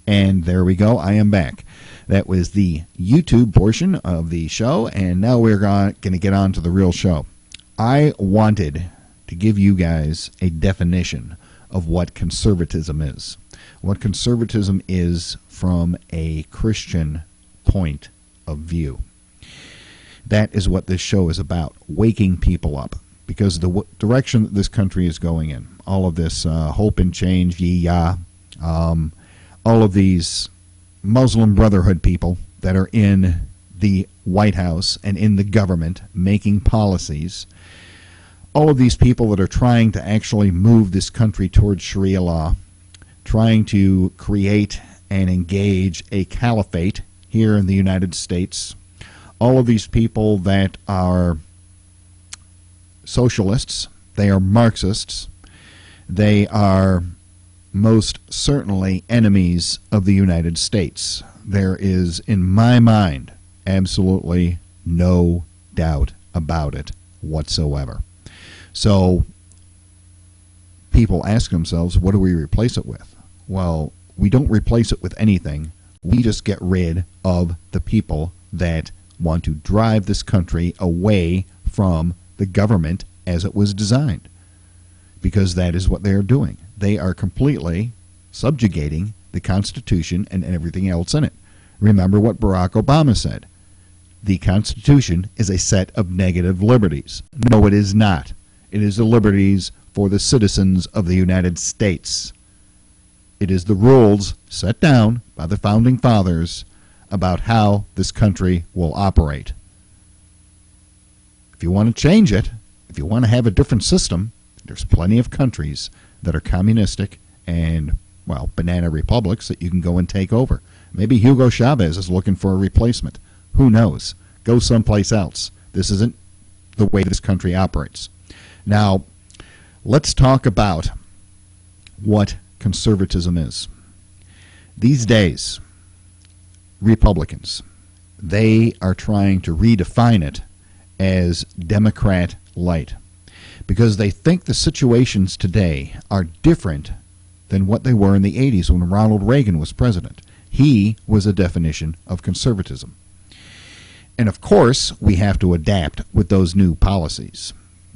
And there we go. I am back. That was the YouTube portion of the show, and now we're going to get on to the real show. I wanted to give you guys a definition of what conservatism is. What conservatism is from a Christian point of view. That is what this show is about, waking people up. Because the direction that this country is going in, all of this hope and change, all of these Muslim Brotherhood people that are in the White House and in the government making policies, all of these people that are trying to actually move this country towards Sharia law, trying to create and engage a caliphate here in the United States, all of these people that are socialists, they are Marxists, they are most certainly enemies of the United States. There is, in my mind, absolutely no doubt about it whatsoever. So people ask themselves, what do we replace it with? Well, we don't replace it with anything. We just get rid of the people that want to drive this country away from the government as it was designed. Because that is what they are doing. They are completely subjugating the Constitution and everything else in it. Remember what Barack Obama said. The Constitution is a set of negative liberties. No, it is not. It is the liberties for the citizens of the United States. It is the rules set down by the Founding Fathers about how this country will operate. If you want to change it, if you want to have a different system, there's plenty of countries that are communistic and, well, banana republics that you can go and take over. Maybe Hugo Chavez is looking for a replacement. Who knows? Go someplace else. This isn't the way this country operates. Now, let's talk about what conservatism is. These days, Republicans, they are trying to redefine it as Democrat light because they think the situations today are different than what they were in the 80s when Ronald Reagan was president. He was a definition of conservatism. And of course, we have to adapt with those new policies.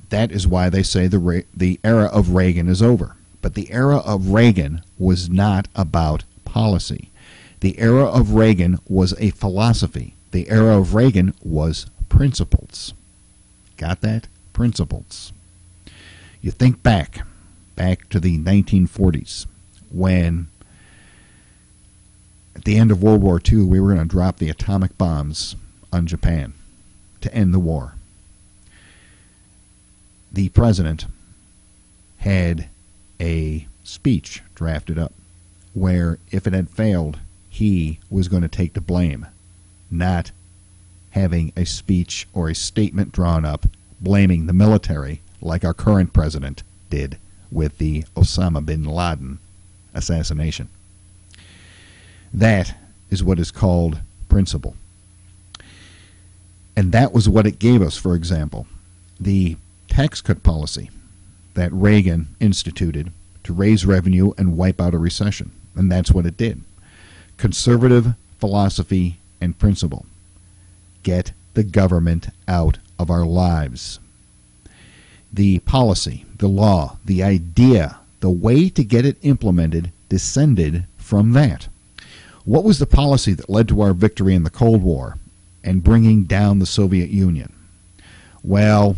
That is why they say the era of Reagan is over. But the era of Reagan was not about policy. The era of Reagan was a philosophy. The era of Reagan was principles. Got that? Principles. You think back to the 1940s when at the end of World War II we were going to drop the atomic bombs on Japan to end the war. The president had a speech drafted up where if it had failed, he was going to take the blame, not having a speech or a statement drawn up blaming the military like our current president did with the Osama bin Laden assassination. That is what is called principle. And that was what it gave us, for example, the tax cut policy that Reagan instituted to raise revenue and wipe out a recession. And that's what it did. Conservative philosophy and principle. Get the government out of our lives. The policy, the law, the idea, the way to get it implemented descended from that. What was the policy that led to our victory in the Cold War and bringing down the Soviet Union? Well,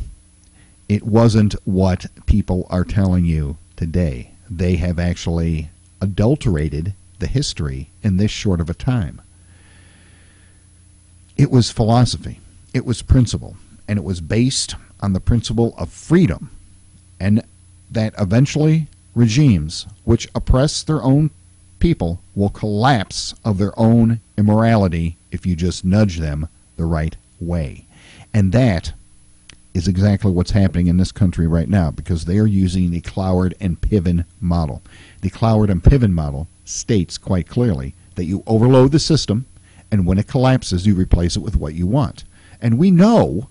it wasn't what people are telling you today. They have actually adulterated the history in this short of a time. It was philosophy. It was principle. And it was based on the principle of freedom, and that eventually regimes which oppress their own people will collapse of their own immorality if you just nudge them the right way. And that is exactly what's happening in this country right now, because they are using the Cloward and Piven model. The Cloward and Piven model states quite clearly that you overload the system, and when it collapses, you replace it with what you want. And we know,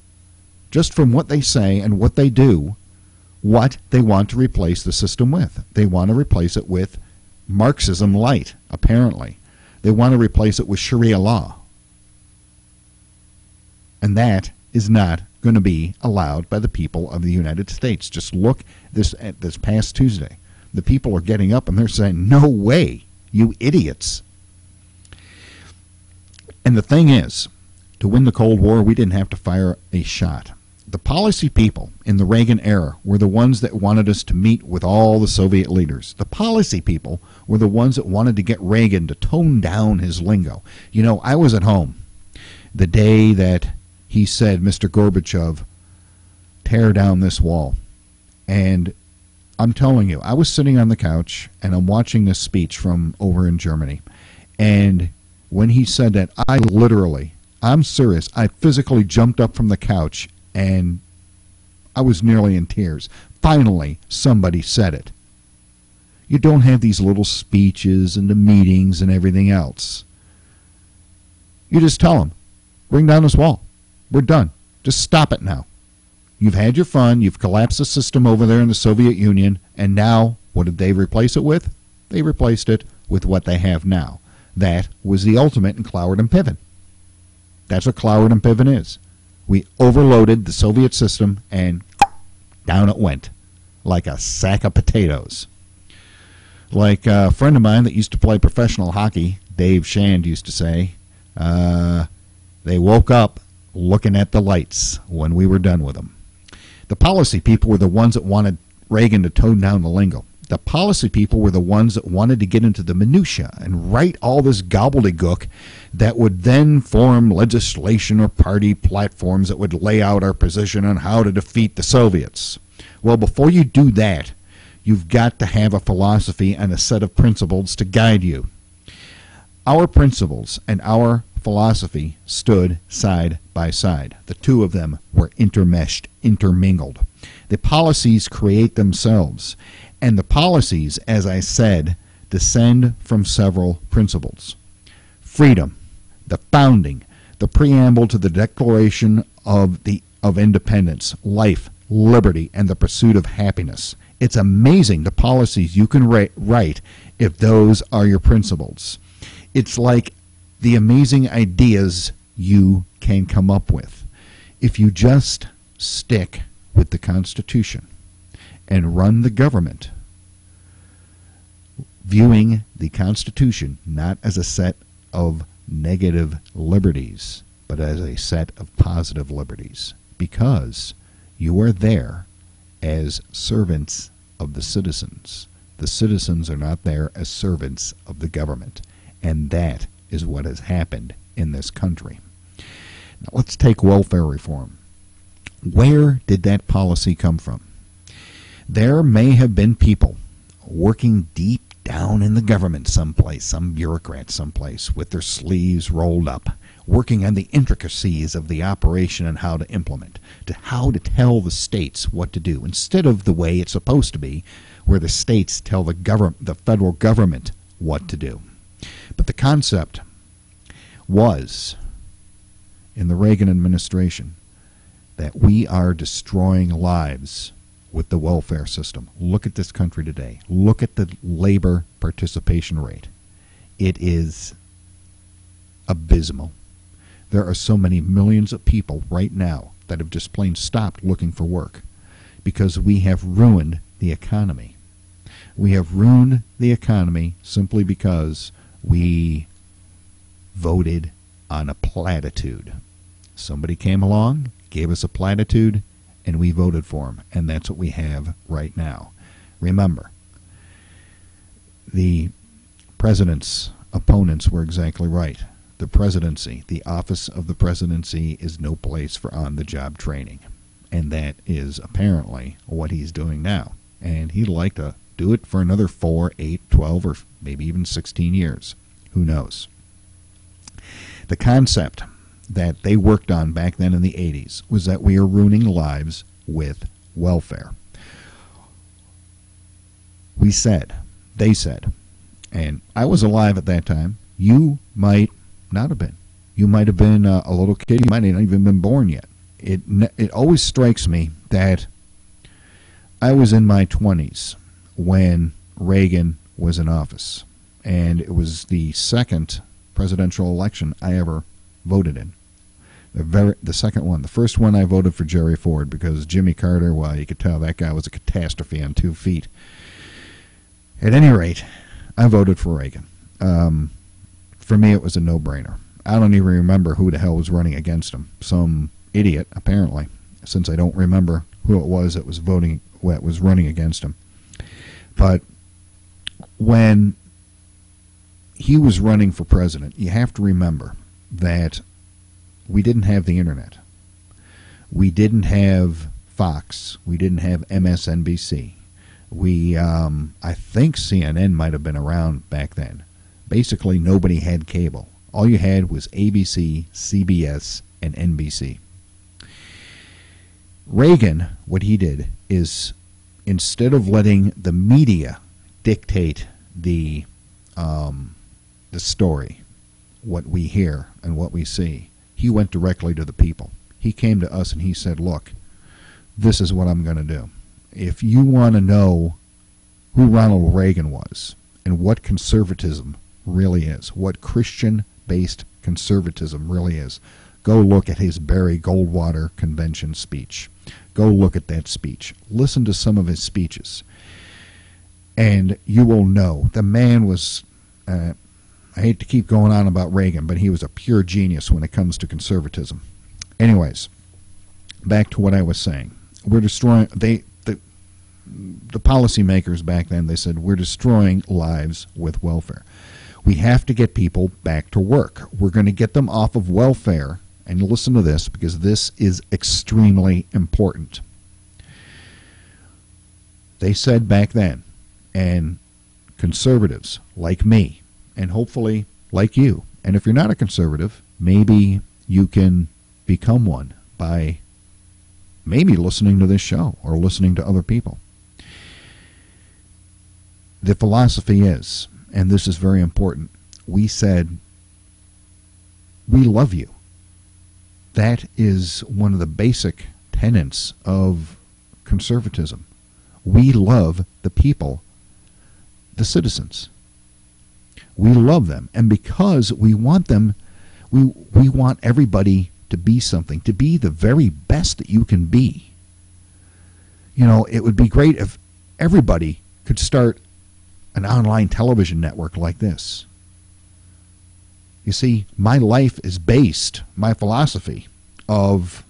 just from what they say and what they do, what they want to replace the system with. They want to replace it with Marxism light, apparently. They want to replace it with Sharia law. And that is not going to be allowed by the people of the United States. Just look at this past Tuesday. The people are getting up and they're saying, no way, you idiots. And the thing is, to win the Cold War, we didn't have to fire a shot. The policy people in the Reagan era were the ones that wanted us to meet with all the Soviet leaders. The policy people were the ones that wanted to get Reagan to tone down his lingo. You know, I was at home the day that he said, Mr. Gorbachev, tear down this wall. And I'm telling you, I was sitting on the couch and I'm watching this speech from over in Germany. And when he said that, I'm serious, I physically jumped up from the couch and I was nearly in tears. Finally, somebody said it. You don't have these little speeches and the meetings and everything else. You just tell them, bring down this wall. We're done. Just stop it now. You've had your fun. You've collapsed the system over there in the Soviet Union. And now, what did they replace it with? They replaced it with what they have now. That was the ultimate in Cloward and Piven. That's what Cloward and Piven is. We overloaded the Soviet system and down it went like a sack of potatoes. Like a friend of mine that used to play professional hockey, Dave Shand, used to say, they woke up looking at the lights when we were done with them. The policy people were the ones that wanted Reagan to tone down the lingo. The policy people were the ones that wanted to get into the minutia and write all this gobbledygook that would then form legislation or party platforms that would lay out our position on how to defeat the Soviets. Well, before you do that, you've got to have a philosophy and a set of principles to guide you. Our principles and our philosophy stood side by side. The two of them were intermeshed, intermingled. The policies create themselves. And the policies, as I said, descend from several principles. Freedom, the founding, the preamble to the Declaration of Independence, life, liberty, and the pursuit of happiness. It's amazing the policies you can write if those are your principles. It's like the amazing ideas you can come up with if you just stick with the Constitution and run the government, viewing the Constitution not as a set of negative liberties, but as a set of positive liberties, because you are there as servants of the citizens. The citizens are not there as servants of the government, and that is what has happened in this country. Now let's take welfare reform. Where did that policy come from? There may have been people working deep down in the government someplace, some bureaucrat someplace, with their sleeves rolled up, working on the intricacies of the operation and how to implement, to how to tell the states what to do, instead of the way it's supposed to be, where the states tell the federal government what to do. But the concept was, in the Reagan administration, that we are destroying lives with the welfare system. Look at this country today. Look at the labor participation rate. It is abysmal. There are so many millions of people right now that have just plain stopped looking for work because we have ruined the economy. We have ruined the economy simply because we voted on a platitude. Somebody came along, gave us a platitude, and we voted for him, and that's what we have right now. Remember, the president's opponents were exactly right. The presidency, the office of the presidency, is no place for on-the-job training, and that is apparently what he's doing now. And he'd like to do it for another 4, 8, 12, or maybe even 16 years. Who knows? The concept that they worked on back then in the 80s was that we are ruining lives with welfare. We said, they said, and I was alive at that time. You might not have been. You might have been a little kid. You might not even been born yet. It always strikes me that I was in my 20s when Reagan was in office, and it was the second presidential election I ever voted in. The second one. The first one I voted for Jerry Ford because Jimmy Carter, well, you could tell that guy was a catastrophe on 2 feet. At any rate, I voted for Reagan. For me, it was a no-brainer. I don't even remember who the hell was running against him. Some idiot, apparently, since I don't remember who it was that was running against him. But when he was running for president, you have to remember that we didn't have the internet. We didn't have Fox. We didn't have MSNBC. I think CNN might have been around back then. Basically, nobody had cable. All you had was ABC, CBS, and NBC. Reagan, what he did is, instead of letting the media dictate the story, what we hear and what we see, he went directly to the people. He came to us and he said, look, this is what I'm going to do. If you want to know who Ronald Reagan was and what conservatism really is, what Christian-based conservatism really is, go look at his Barry Goldwater convention speech. Go look at that speech. Listen to some of his speeches. And you will know the man was, I hate to keep going on about Reagan, but he was a pure genius when it comes to conservatism. Anyways, back to what I was saying. We're destroying, the policymakers back then, they said, we're destroying lives with welfare. We have to get people back to work. We're going to get them off of welfare. And listen to this, because this is extremely important. They said back then, and conservatives like me, and hopefully like you, and if you're not a conservative, maybe you can become one by maybe listening to this show or listening to other people. The philosophy is, and this is very important, we said, we love you. That is one of the basic tenets of conservatism. We love the people, the citizens. We love them. And because we want them, we want everybody to be something, to be the very best that you can be. You know, it would be great if everybody could start an online television network like this. You see, my life is based, my philosophy of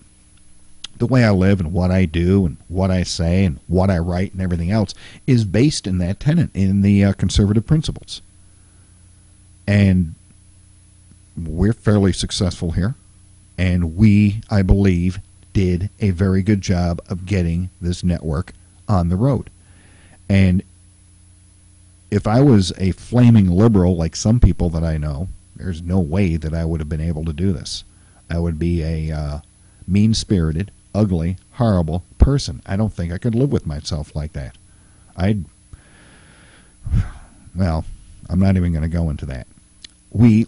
the way I live and what I do and what I say and what I write and everything else is based in that tenet, in the conservative principles. And we're fairly successful here. And we, I believe, did a very good job of getting this network on the road. And if I was a flaming liberal like some people that I know, there's no way that I would have been able to do this. I would be a mean-spirited, ugly, horrible person. I don't think I could live with myself like that. Well, I'm not even going to go into that. We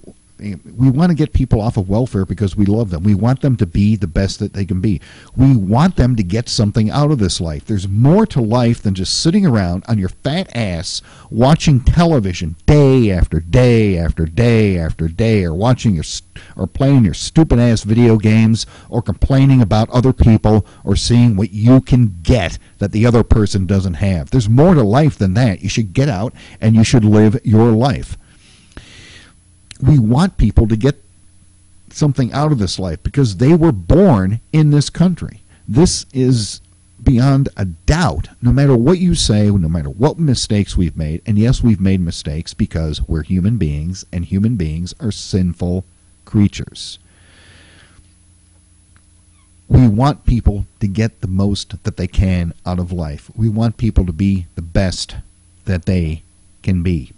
want to get people off of welfare because we love them. We want them to be the best that they can be. We want them to get something out of this life. There's more to life than just sitting around on your fat ass watching television day after day after day after day, or watching or playing your stupid ass video games, or complaining about other people, or seeing what you can get that the other person doesn't have. There's more to life than that. You should get out and you should live your life. We want people to get something out of this life because they were born in this country. This is beyond a doubt, no matter what you say, no matter what mistakes we've made. And yes, we've made mistakes because we're human beings, and human beings are sinful creatures. We want people to get the most that they can out of life. We want people to be the best that they can be.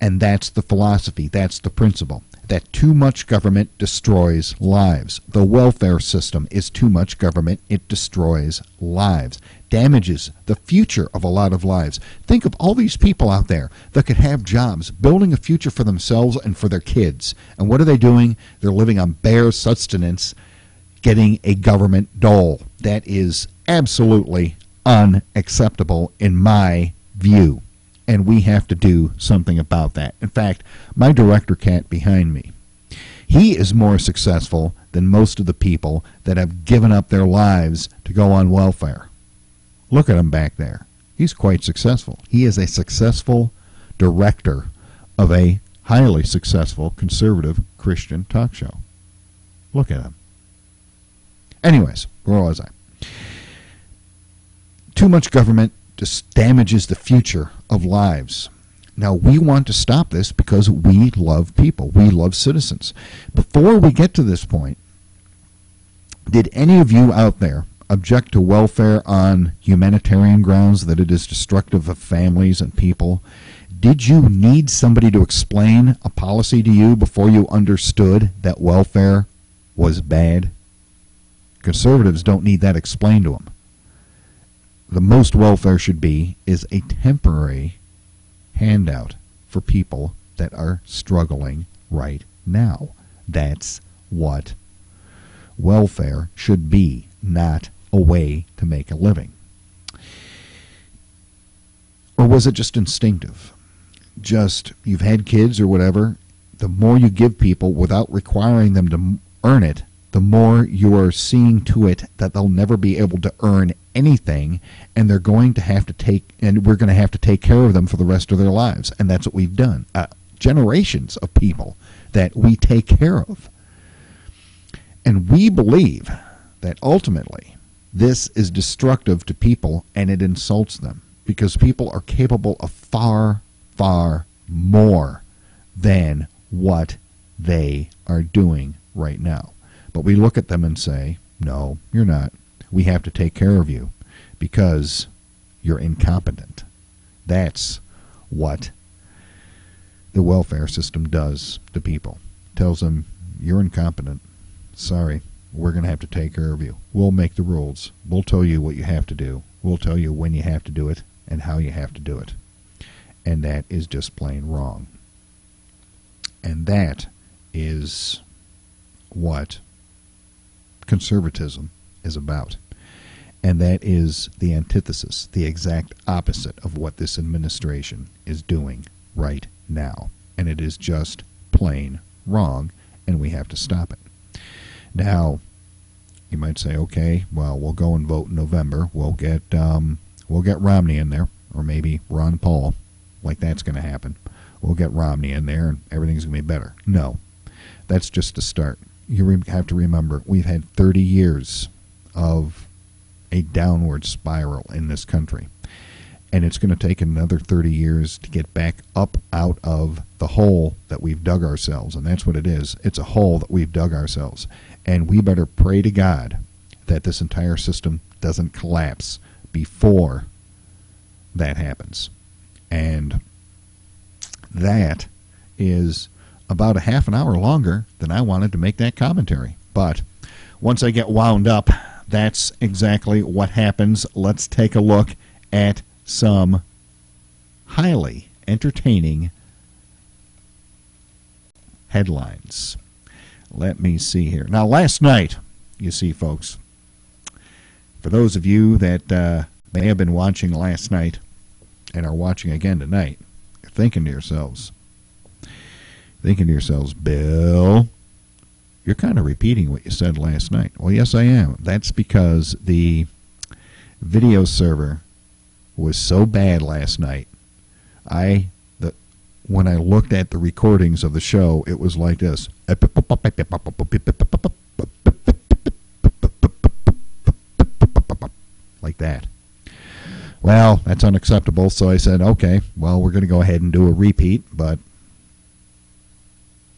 And that's the philosophy, that's the principle, that too much government destroys lives. The welfare system is too much government. It destroys lives, damages the future of a lot of lives. Think of all these people out there that could have jobs, building a future for themselves and for their kids. And what are they doing? They're living on bare sustenance, getting a government dole. That is absolutely unacceptable in my view. And we have to do something about that. In fact, my director cat behind me, He is more successful than most of the people that have given up their lives to go on welfare. Look at him back there. He's quite successful. He is a successful director of a highly successful conservative Christian talk show. Look at him. Anyways, where was I? Too much government just damages the future of lives. Now, we want to stop this because we love people. We love citizens. Before we get to this point, did any of you out there object to welfare on humanitarian grounds, that it is destructive of families and people? Did you need somebody to explain a policy to you before you understood that welfare was bad? Conservatives don't need that explained to them. The most welfare should be is a temporary handout for people that are struggling right now. That's what welfare should be, not a way to make a living. Or was it just instinctive? Just, you've had kids or whatever, the more you give people without requiring them to earn it, the more you are seeing to it that they'll never be able to earn anything, and they're going to have to take, and we're going to have to take care of them for the rest of their lives. And that's what we've done. Generations of people that we take care of. And we believe that ultimately this is destructive to people and it insults them, because people are capable of far, far more than what they are doing right now. But we look at them and say, no, you're not. We have to take care of you because you're incompetent. That's what the welfare system does to people. Tells them, you're incompetent. Sorry, we're going to have to take care of you. We'll make the rules. We'll tell you what you have to do. We'll tell you when you have to do it and how you have to do it. And that is just plain wrong. And that is what conservatism is about. And that is the antithesis, the exact opposite of what this administration is doing right now. And it is just plain wrong, and we have to stop it. Now, you might say, okay, well, we'll go and vote in November. We'll get Romney in there, or maybe Ron Paul, like that's going to happen. We'll get Romney in there, and everything's going to be better. No, that's just a start. You have to remember, we've had 30 years of a downward spiral in this country. And it's going to take another 30 years to get back up out of the hole that we've dug ourselves. And that's what it is. It's a hole that we've dug ourselves. And we better pray to God that this entire system doesn't collapse before that happens. And that is about a half an hour longer than I wanted to make that commentary. But once I get wound up, that's exactly what happens. Let's take a look at some highly entertaining headlines. Let me see here. Now, last night, you see, folks, for those of you that may have been watching last night and are watching again tonight, you're thinking to yourselves, Bill, you're kind of repeating what you said last night. Well, yes, I am. That's because the video server was so bad last night. When I looked at the recordings of the show, it was like this. Like that. Well, that's unacceptable, so I said, okay, well, we're going to go ahead and do a repeat, but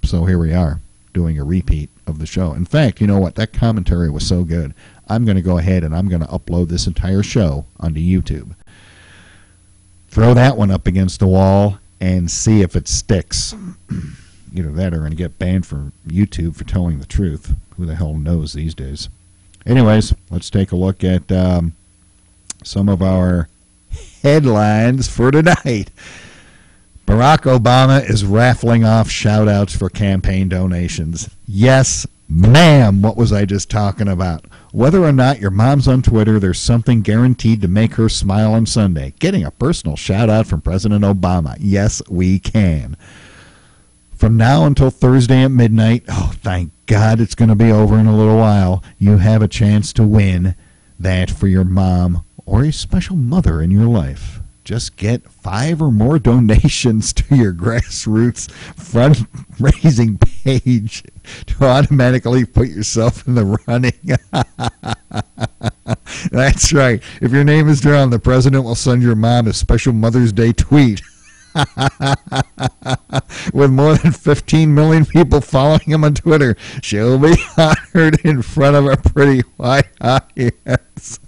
so here we are, doing a repeat of the show. In fact, you know what? That commentary was so good. I'm going to go ahead and I'm going to upload this entire show onto YouTube. Throw that one up against the wall and see if it sticks. Either that or going to get banned from YouTube for telling the truth. Who the hell knows these days? Anyways, let's take a look at some of our headlines for tonight. Barack Obama is raffling off shout-outs for campaign donations. Yes, ma'am, what was I just talking about? Whether or not your mom's on Twitter, there's something guaranteed to make her smile on Sunday. Getting a personal shout-out from President Obama. Yes, we can. From now until Thursday at midnight, thank God it's going to be over in a little while. You have a chance to win that for your mom or a special mother in your life. Just get 5 or more donations to your grassroots fundraising page to automatically put yourself in the running. That's right. If your name is drawn, the president will send your mom a special Mother's Day tweet. With more than 15 million people following him on Twitter, she'll be honored in front of a pretty white audience.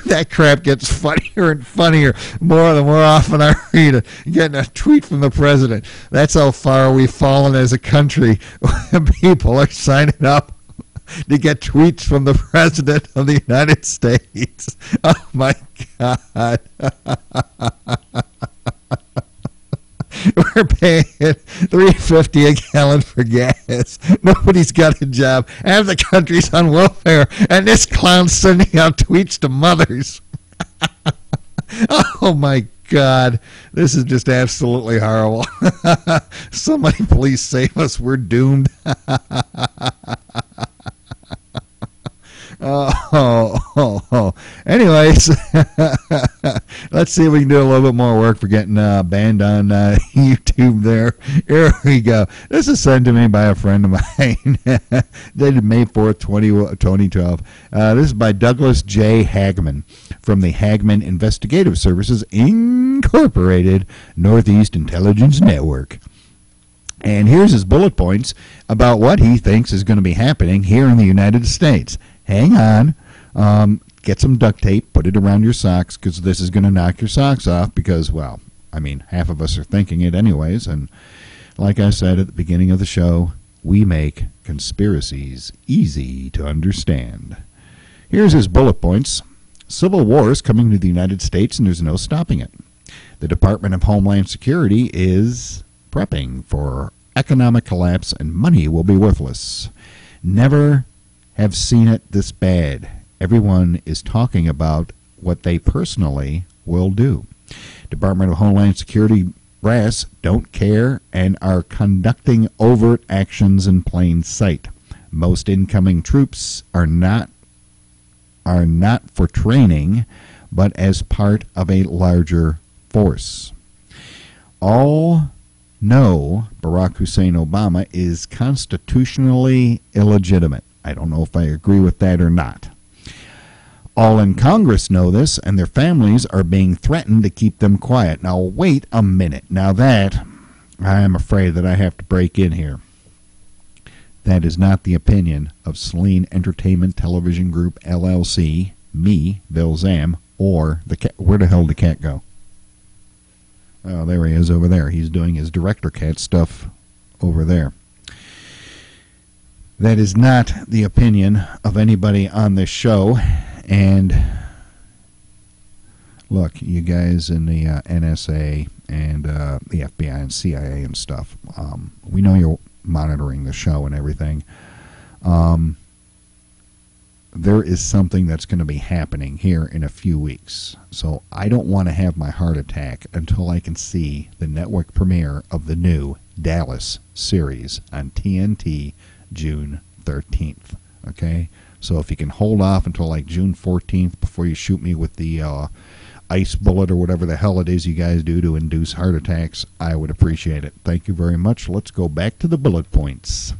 That crap gets funnier and funnier the more often I read it. Getting a tweet from the president. That's how far we've fallen as a country. People are signing up to get tweets from the president of the United States. Oh my God. We're paying $3.50 a gallon for gas. Nobody's got a job. Half the country's on welfare, and this clown's sending out tweets to mothers. Oh my God, this is just absolutely horrible. Somebody please save us. We're doomed. Anyways, let's see if we can do a little bit more work for getting banned on YouTube there. Here we go. This is sent to me by a friend of mine. Dated May 4th, 2012. This is by Douglas J. Hagman from the Hagman Investigative Services Incorporated Northeast Intelligence Network. And here's his bullet points about what he thinks is going to be happening here in the United States. Hang on. Get some duct tape, put it around your socks, because this is going to knock your socks off because, well, I mean, half of us are thinking it anyways. And like I said at the beginning of the show, we make conspiracies easy to understand. Here's his bullet points. Civil war is coming to the United States, and there's no stopping it. The Department of Homeland Security is prepping for economic collapse, and money will be worthless. Never have seen it this bad. Everyone is talking about what they personally will do. Department of Homeland Security brass don't care and are conducting overt actions in plain sight. Most incoming troops are not for training, but as part of a larger force. All know Barack Hussein Obama is constitutionally illegitimate. I don't know if I agree with that or not. All in Congress know this, and their families are being threatened to keep them quiet. Now, wait a minute. Now that, I am afraid that I have to break in here. That is not the opinion of Saline Entertainment Television Group, LLC, me, Bill Zam, or the cat. Where the hell did the cat go? Oh, there he is over there. He's doing his director cat stuff over there. That is not the opinion of anybody on this show. And look, you guys in the NSA and the FBI and CIA and stuff, we know you're monitoring the show and everything. There is something that's going to be happening here in a few weeks. So I don't want to have my heart attack until I can see the network premiere of the new Dallas series on TNT June 13th. Okay? So if you can hold off until like June 14th before you shoot me with the ice bullet or whatever the hell it is you guys do to induce heart attacks, I would appreciate it. Thank you very much. Let's go back to the bullet points.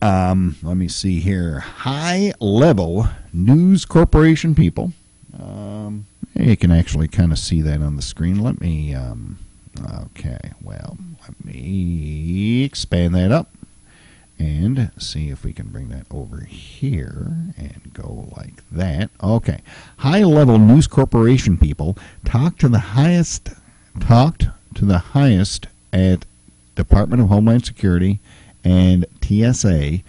Let me see here. High-level News Corporation people. You can actually kind of see that on the screen. Let me, okay, well, let me expand that up and see if we can bring that over here and go like that. Okay. High-level News Corporation people talked to the highest at Department of Homeland Security and TSA.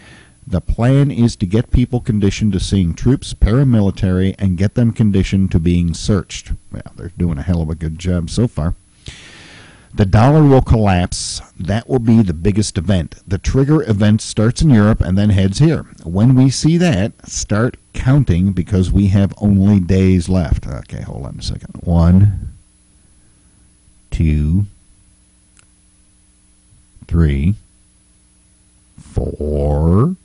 The plan is to get people conditioned to seeing troops, paramilitary, and get them conditioned to being searched. Well, they're doing a hell of a good job so far. The dollar will collapse. That will be the biggest event. The trigger event starts in Europe and then heads here. When we see that, start counting because we have only days left. Okay, hold on a second. 1, 2, 3, 4,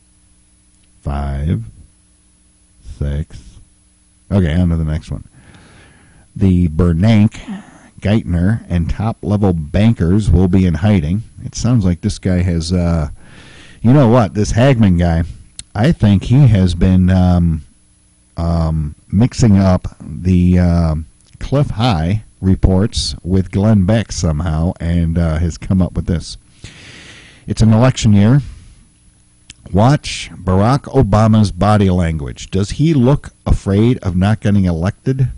5, 6. Okay, on to the next one. The Bernanke, Geithner, and top-level bankers will be in hiding. It sounds like this guy has, you know what, this Hagman guy, I think he has been mixing up the Cliff High reports with Glenn Beck somehow, and has come up with this. It's an election year. Watch Barack Obama's body language. Does he look afraid of not getting elected?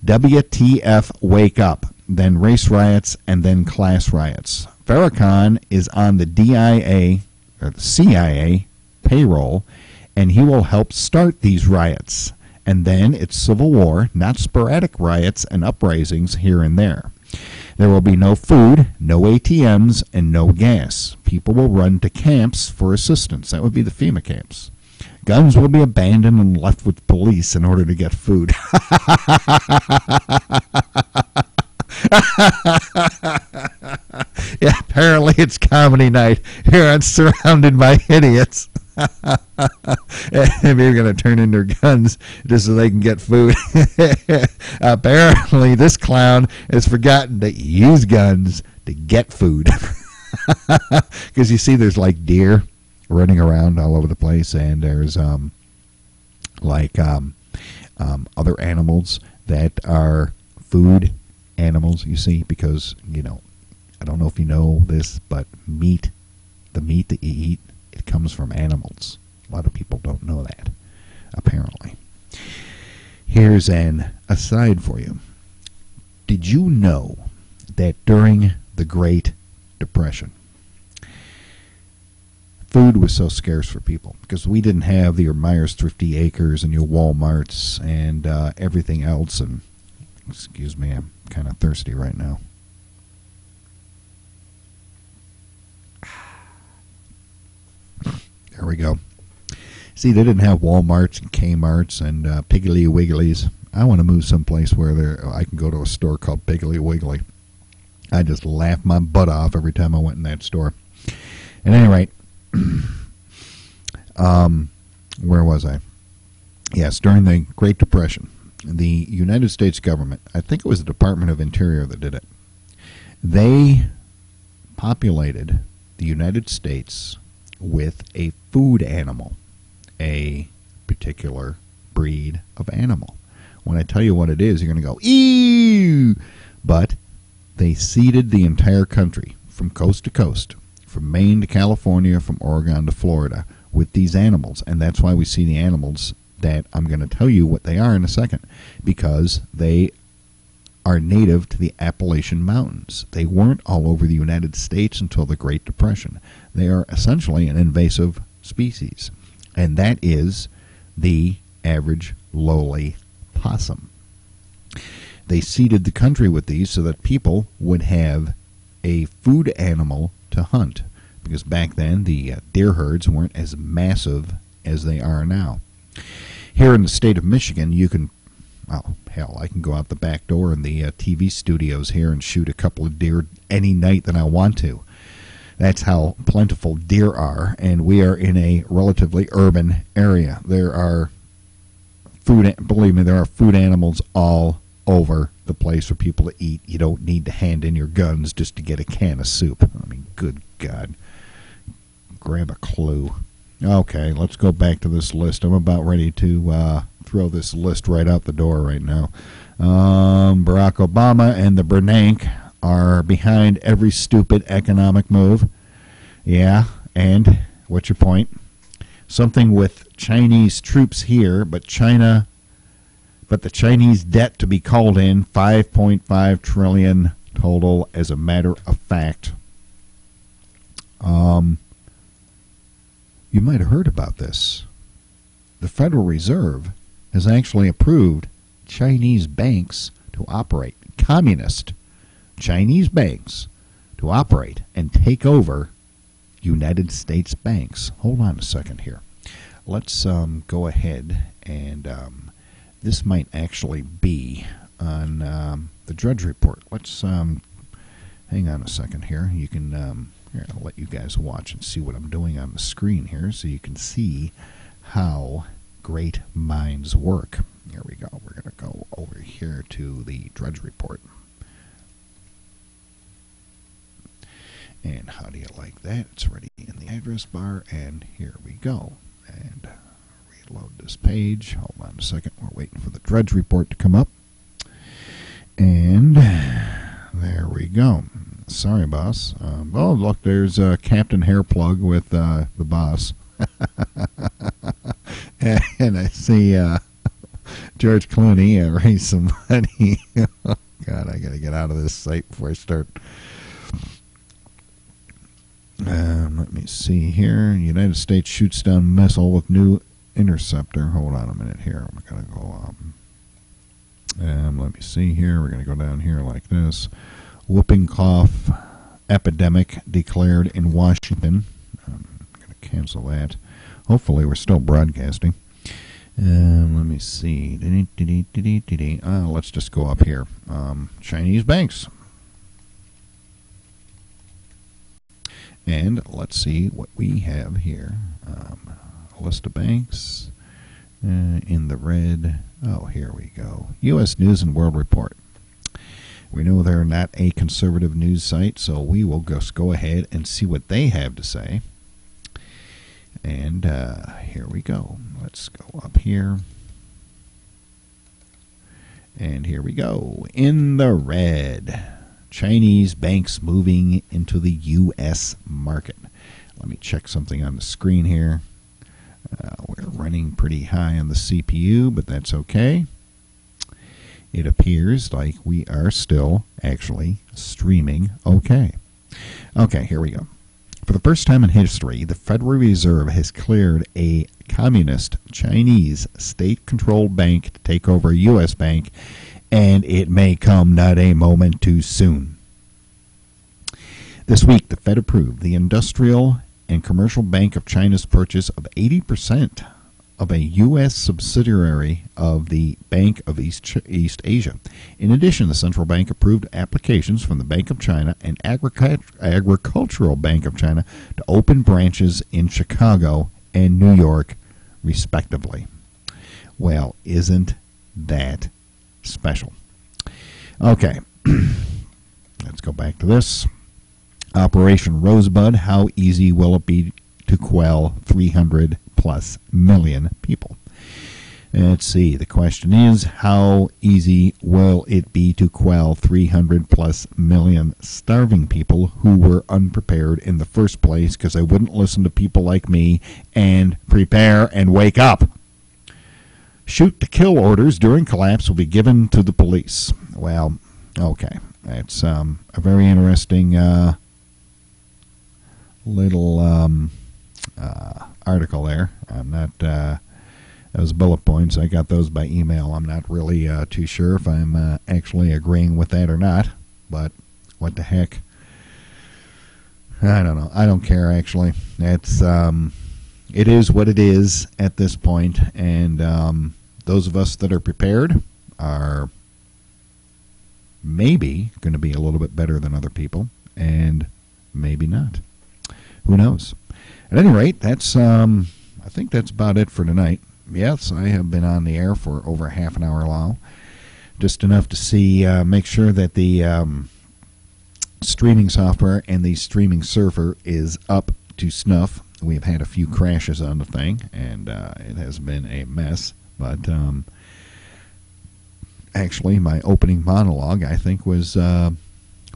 WTF, wake up. Then race riots, and then class riots. Farrakhan is on the DIA, or the CIA, payroll, and he will help start these riots. And then it's civil war, not sporadic riots and uprisings here and there. There will be no food, no ATMs, and no gas. People will run to camps for assistance. That would be the FEMA camps. Guns will be abandoned and left with police in order to get food. Yeah, apparently it's comedy night. Here I'm surrounded by idiots. Maybe they're going to turn in their guns just so they can get food. Apparently this clown has forgotten to use guns to get food. Because you see there's like deer running around all over the place, and there's other animals that are food animals, you see, because, you know, I don't know if you know this, but the meat that you eat, it comes from animals. A lot of people don't know that, apparently. Here's an aside for you. Did you know that during the Great Depression, food was so scarce for people because we didn't have your Myers Thrifty Acres and your Walmarts and everything else? And excuse me, I'm kind of thirsty right now. There we go. See, they didn't have Walmarts and Kmarts and Piggly Wigglies. I want to move someplace where I can go to a store called Piggly Wiggly. I just laughed my butt off every time I went in that store. At any rate, where was I? Yes, during the Great Depression, the United States government, I think it was the Department of Interior that did it, they populated the United States with a food animal, a particular breed of animal. When I tell you what it is, you're going to go, ew! But they seeded the entire country from coast to coast, from Maine to California, from Oregon to Florida, with these animals. And that's why we see the animals that I'm going to tell you what they are in a second, because they are native to the Appalachian Mountains. They weren't all over the United States until the Great Depression. They are essentially an invasive species, and that is the average lowly possum. They seeded the country with these so that people would have a food animal to hunt, because back then the deer herds weren't as massive as they are now. Here in the state of Michigan, you can, oh, hell, I can go out the back door in the TV studios here and shoot a couple of deer any night that I want to. That's how plentiful deer are, and we are in a relatively urban area. There are believe me, there are food animals all over the place for people to eat. You don't need to hand in your guns just to get a can of soup. I mean, good God. Grab a clue. Okay, let's go back to this list. I'm about ready to throw this list right out the door right now. Barack Obama and the Bernanke are behind every stupid economic move. Yeah, and what's your point? Something with Chinese troops here, but the Chinese debt to be called in, 5.5 trillion total, as a matter of fact. You might have heard about this. The Federal Reserve has actually approved Chinese banks to operate, communist Chinese banks to operate and take over United States banks. Hold on a second here. Let's go ahead and this might actually be on the Drudge Report. Let's hang on a second here. You can here, I'll let you guys watch and see what I'm doing on the screen here, so you can see how great minds work. Here we go. We're going to go over here to the Drudge Report. And how do you like that? It's already in the address bar, and here we go. And reload this page. Hold on a second. We're waiting for the Drudge Report to come up. And there we go. Sorry, boss. Oh, look, there's Captain Hairplug with the boss. And I see George Clooney raise some money. Oh, God, I got to get out of this site before I start. Let me see here. United States shoots down missile with new interceptor. Hold on a minute here. I'm going to go let me see here. We're going to go down here like this. Whooping cough epidemic declared in Washington. I'm going to cancel that. Hopefully we're still broadcasting. Let me see. Let's just go up here. Chinese banks. And let's see what we have here. A list of banks in the red. Oh, here we go. U.S. News and World Report. We know they're not a conservative news site, so we will just go ahead and see what they have to say. And here we go. Let's go up here. And here we go. In the red. Chinese banks moving into the U.S. market. Let me check something on the screen here. We're running pretty high on the CPU, but that's okay. It appears like we are still actually streaming okay. Okay, here we go. For the first time in history, the Federal Reserve has cleared a communist Chinese state-controlled bank to take over a U.S. bank, and it may come not a moment too soon. This week, the Fed approved the Industrial and Commercial Bank of China's purchase of 80% of a U.S. subsidiary of the Bank of East Asia. In addition, the central bank approved applications from the Bank of China and Agricultural Bank of China to open branches in Chicago and New York, respectively. Well, isn't that special? Okay, let's go back to this. Operation Rosebud, how easy will it be to quell 300+ million people? Let's see, the question is, how easy will it be to quell 300+ million starving people who were unprepared in the first place because they wouldn't listen to people like me and prepare and wake up? Shoot to kill orders during collapse will be given to the police. Well, okay, that's a very interesting little article there. I'm not those bullet points, I got those by email. I'm not really too sure if I'm actually agreeing with that or not, but what the heck? I don't know. I don't care, actually. It's it is what it is at this point, and those of us that are prepared are maybe going to be a little bit better than other people, and maybe not. Who knows? At any rate, that's I think that's about it for tonight. Yes, I have been on the air for over half an hour long, just enough to see, make sure that the streaming software and the streaming server is up to snuff. We have had a few crashes on the thing, and it has been a mess. But actually, my opening monologue, I think, was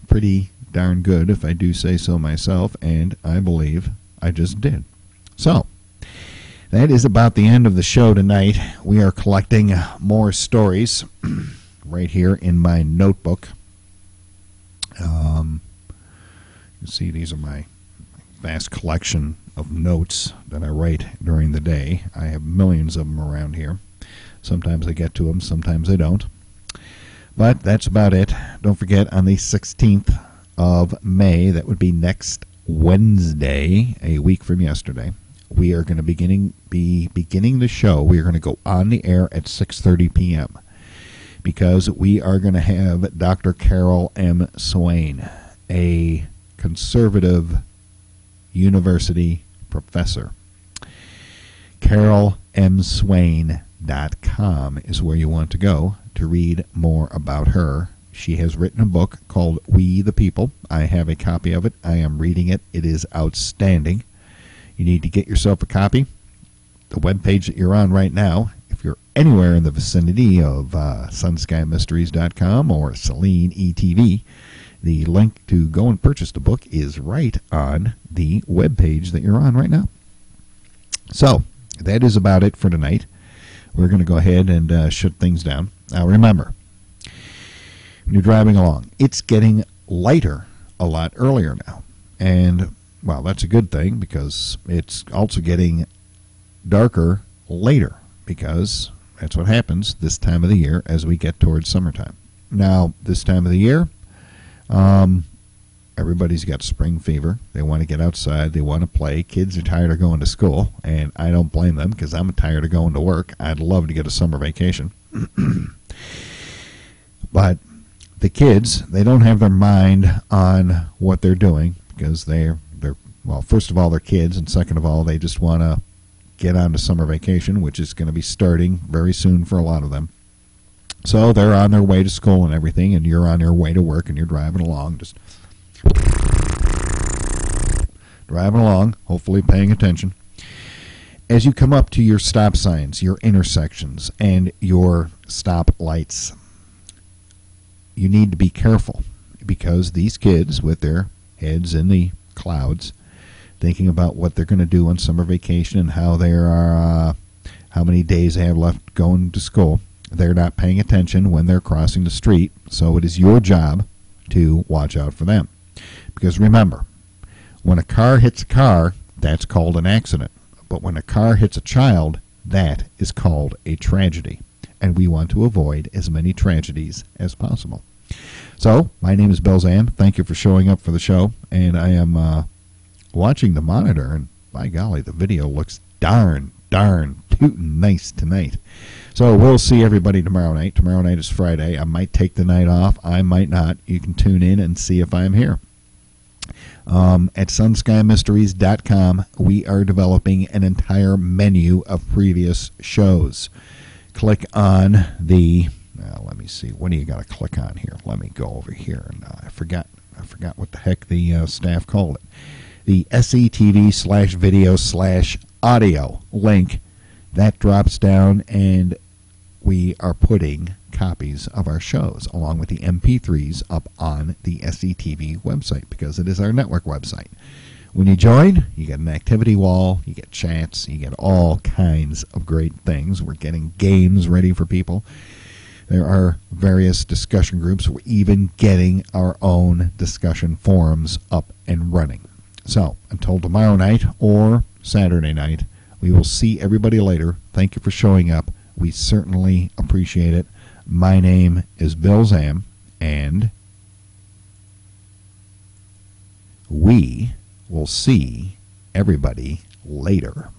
pretty darn good, if I do say so myself, and I believe I just did. So, that is about the end of the show tonight. We are collecting more stories right here in my notebook. You can see these are my vast collection of notes that I write during the day. I have millions of them around here. Sometimes I get to them, sometimes I don't. But that's about it. Don't forget, on the 16th of May, that would be next Wednesday, a week from yesterday, we are going to be beginning the show. We are going to go on the air at 6:30 p.m. because we are going to have Dr. Carol M. Swain. a conservative university professor. CarolMSwain.com is where you want to go to read more about her. She has written a book called We the People. I have a copy of it. I am reading it. It is outstanding. You need to get yourself a copy. The webpage that you're on right now, if you're anywhere in the vicinity of SunSkyMysteries.com or Celine ETV, the link to go and purchase the book is right on the webpage that you're on right now. So, that is about it for tonight. We're going to go ahead and shut things down. Now, remember, when you're driving along, it's getting lighter a lot earlier now. And, well, that's a good thing because it's also getting darker later because that's what happens this time of the year as we get towards summertime. Now, this time of the year, everybody's got spring fever. They want to get outside. They want to play. Kids are tired of going to school, and I don't blame them because I'm tired of going to work. I'd love to get a summer vacation. But the kids, they don't have their mind on what they're doing because they're well, first of all, they're kids, and second of all, they just want to get on to summer vacation, which is going to be starting very soon for a lot of them. So they're on their way to school and everything, and you're on your way to work, and you're driving along, just driving along, hopefully paying attention. As you come up to your stop signs, your intersections, and your stop lights, you need to be careful because these kids, with their heads in the clouds, thinking about what they're going to do on summer vacation and how how many days they have left going to school, they're not paying attention when they're crossing the street. So it is your job to watch out for them. Because remember, when a car hits a car, that's called an accident. But when a car hits a child, that is called a tragedy. And we want to avoid as many tragedies as possible. So, my name is Bill Zam. Thank you for showing up for the show. And I am watching the monitor, and by golly, the video looks darn tootin' nice tonight. So we'll see everybody tomorrow night. Tomorrow night is Friday. I might take the night off. I might not. You can tune in and see if I'm here. At SunSkyMysteries.com, we are developing an entire menu of previous shows. Click on the, let me see, what do you got to click on here? Let me go over here. And I forgot what the heck the staff called it. The SETV/video/audio link, that drops down, and we are putting copies of our shows along with the MP3s up on the SETV website because it is our network website. When you join, you get an activity wall, you get chats, you get all kinds of great things. We're getting games ready for people. There are various discussion groups. We're even getting our own discussion forums up and running. So, until tomorrow night or Saturday night, we will see everybody later. Thank you for showing up. We certainly appreciate it. My name is Bill Zam, and we will see everybody later.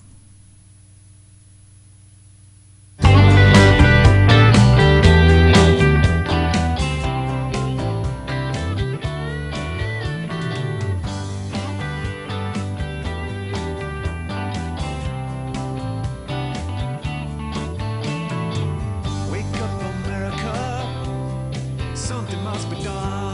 Something must be done.